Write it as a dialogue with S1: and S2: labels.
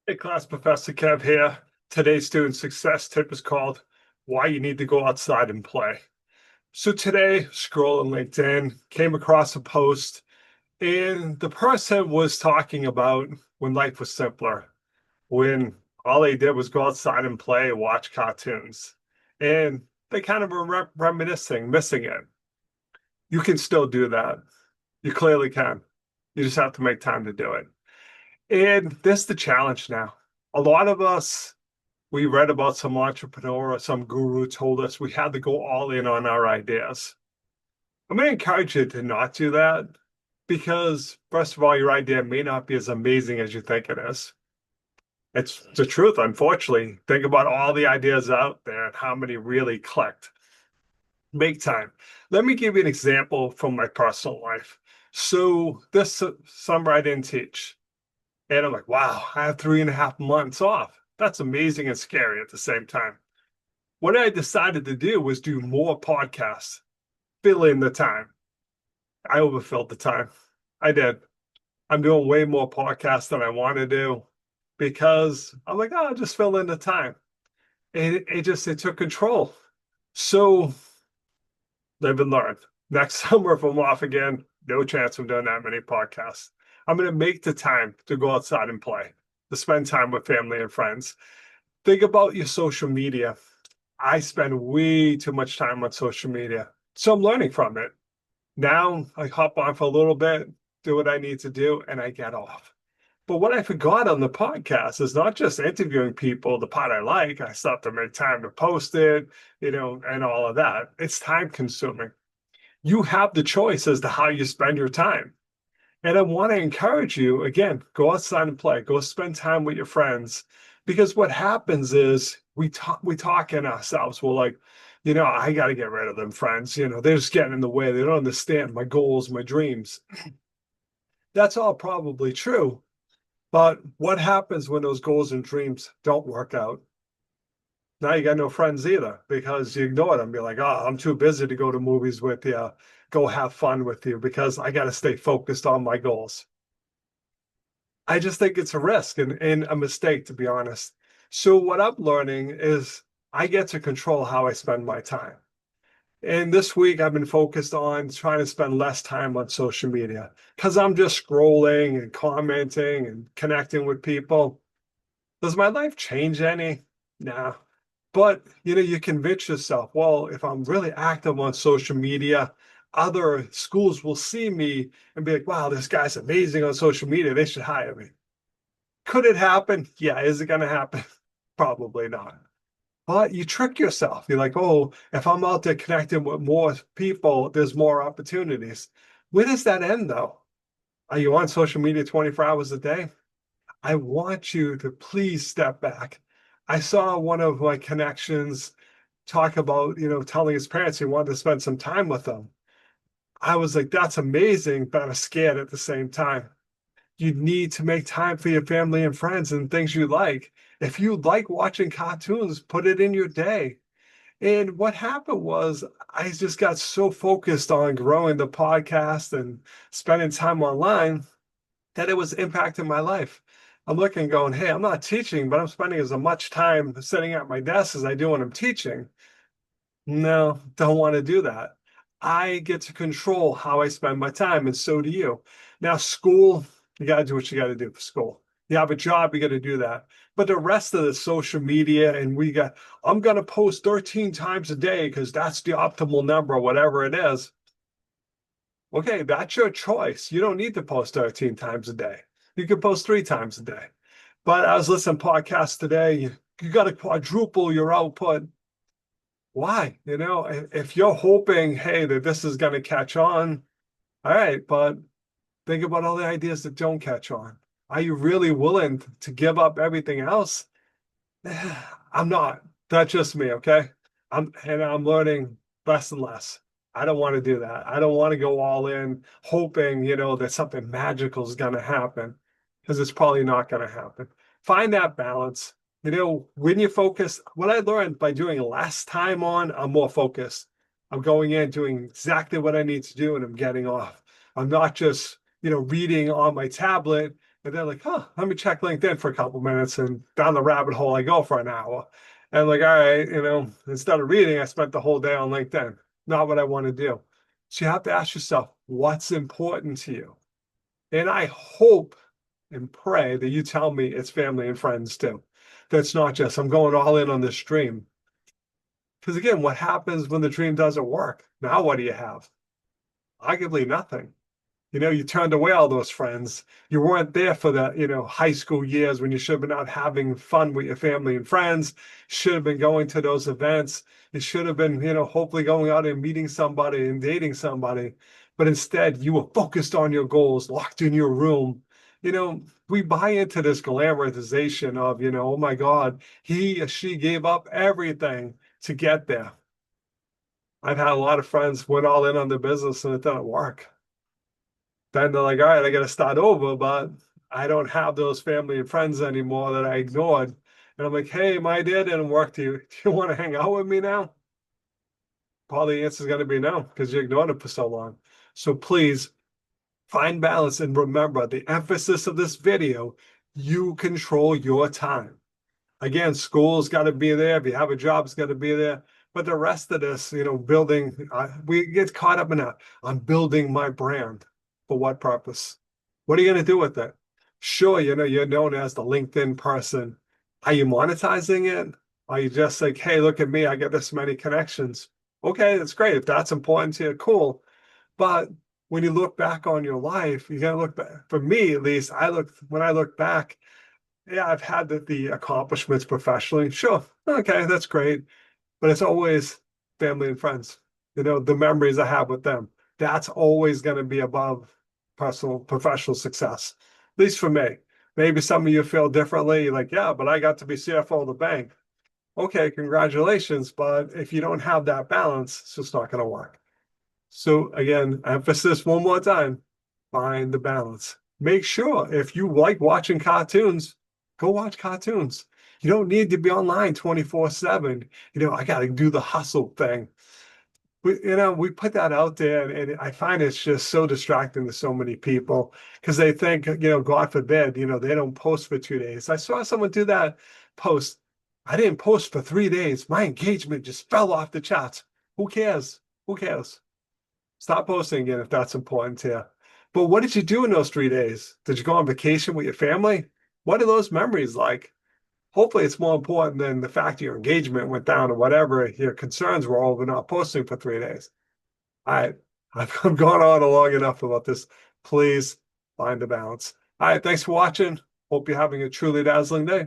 S1: Hey class, Professor Kev here. Today's student success tip is called Why You Need to Go Outside and Play. So today, scrolling LinkedIn, came across a post, and the person was talking about when life was simpler, when all they did was go outside and play, watch cartoons. And they kind of were reminiscing, missing it. You can still do that. You clearly can. You just have to make time to do it. And this the challenge now. A lot of us, we read about some entrepreneur or some guru told us we had to go all in on our ideas. I'm going to encourage you to not do that because, first of all, your idea may not be as amazing as you think it is. It's the truth, unfortunately. Think about all the ideas out there and how many really clicked. Make time. Let me give you an example from my personal life. So, this summer I didn't teach. And I'm like, wow, I have 3.5 months off. That's amazing and scary at the same time. What I decided to do was do more podcasts, fill in the time. I overfilled the time. I did. I'm doing way more podcasts than I want to do because I'm like, oh, I'll just fill in the time. And it took control. So live and learn. Next summer, if I'm off again, no chance of doing that many podcasts. I'm going to make the time to go outside and play, to spend time with family and friends. Think about your social media. I spend way too much time on social media. So I'm learning from it. Now I hop on for a little bit, do what I need to do, and I get off. But what I forgot on the podcast is not just interviewing people, the part I like. I still have to make time to post it, and all of that. It's time consuming. You have the choice as to how you spend your time. And I want to encourage you again, go outside and play, go spend time with your friends. Because what happens is we talk in ourselves. We're like, I got to get rid of them friends. They're just getting in the way. They don't understand my goals, my dreams. That's all probably true. But what happens when those goals and dreams don't work out? Now you got no friends either because you ignore them. You're like, oh, I'm too busy to go to movies with you, go have fun with you because I got to stay focused on my goals. I just think it's a risk and a mistake, to be honest. So what I'm learning is I get to control how I spend my time. And this week I've been focused on trying to spend less time on social media because I'm just scrolling and commenting and connecting with people. Does my life change any? Nah. But you convince yourself, well, if I'm really active on social media, other schools will see me and be like, wow, this guy's amazing on social media. They should hire me. Could it happen? Yeah. Is it going to happen? Probably not. But you trick yourself. You're like, oh, if I'm out there connecting with more people, there's more opportunities. Where does that end, though? Are you on social media 24 hours a day? I want you to please step back. I saw one of my connections talk about, telling his parents he wanted to spend some time with them. I was like, that's amazing, but I'm scared at the same time. You need to make time for your family and friends and things you like. If you like watching cartoons, put it in your day. And what happened was I just got so focused on growing the podcast and spending time online that it was impacting my life. I'm looking going, hey, I'm not teaching, but I'm spending as much time sitting at my desk as I do when I'm teaching. No, don't want to do that. I get to control how I spend my time, and so do you. Now, school, you got to do what you got to do for school. You have a job, you got to do that. But the rest of the social media, and I'm going to post 13 times a day because that's the optimal number, whatever it is. Okay, that's your choice. You don't need to post 13 times a day. You can post 3 times a day. But I was listening to podcasts today. You got to quadruple your output. Why? If you're hoping, hey, that this is going to catch on, all right, but think about all the ideas that don't catch on. Are you really willing to give up everything else? I'm not. That's just me, okay? I'm learning less and less. I don't want to do that. I don't want to go all in hoping, that something magical is going to happen because it's probably not going to happen. Find that balance. When you focus, what I learned by doing less time on, I'm more focused. I'm going in doing exactly what I need to do and I'm getting off. I'm not just, reading on my tablet And then like, huh, let me check LinkedIn for a couple minutes, and down the rabbit hole I go for an hour. And like, all right, instead of reading, I spent the whole day on LinkedIn. Not what I want to do. So you have to ask yourself, what's important to you? And I hope and pray that you tell me it's family and friends too. That's not just, I'm going all in on this dream. Because again, what happens when the dream doesn't work? Now what do you have? Arguably nothing. You turned away all those friends. You weren't there for the, high school years when you should have been out having fun with your family and friends. Should have been going to those events. You should have been, hopefully going out and meeting somebody and dating somebody. But instead, you were focused on your goals, locked in your room. We buy into this glamorization of, oh my God, he or she gave up everything to get there. I've had a lot of friends went all in on the business and it didn't work. Then they're like, all right, I got to start over, but I don't have those family and friends anymore that I ignored. And I'm like, hey, my idea didn't work to you. Do you want to hang out with me now? Probably the answer is going to be no, because you ignored it for so long. So please find balance and remember the emphasis of this video, you control your time. Again, school's got to be there. If you have a job, it's got to be there. But the rest of this, building, we get caught up in that. I'm building my brand. For what purpose? What are you going to do with it? Sure, you're known as the LinkedIn person. Are you monetizing it? Are you just like, hey, look at me, I get this many connections? Okay, that's great. If that's important to you, cool. But when you look back on your life, you got to look back. For me, at least, when I look back, yeah, I've had the accomplishments professionally. Sure. Okay, that's great. But it's always family and friends. The memories I have with them. That's always going to be above personal, professional success. At least for me. Maybe some of you feel differently. You're like, yeah, but I got to be CFO of the bank. Okay, congratulations. But if you don't have that balance, it's just not going to work. So again, emphasis one more time, find the balance. Make sure if you like watching cartoons, go watch cartoons. You don't need to be online 24/7. I got to do the hustle thing. We put that out there, and I find it's just so distracting to so many people because they think, God forbid, they don't post for 2 days. I saw someone do that post. I didn't post for 3 days. My engagement just fell off the charts. Who cares? Who cares? Stop posting again if that's important to you. But what did you do in those 3 days? Did you go on vacation with your family? What are those memories like? Hopefully, it's more important than the fact your engagement went down or whatever your concerns were over not posting for 3 days. All right, I've gone on long enough about this. Please find a balance. All right, thanks for watching. Hope you're having a truly dazzling day.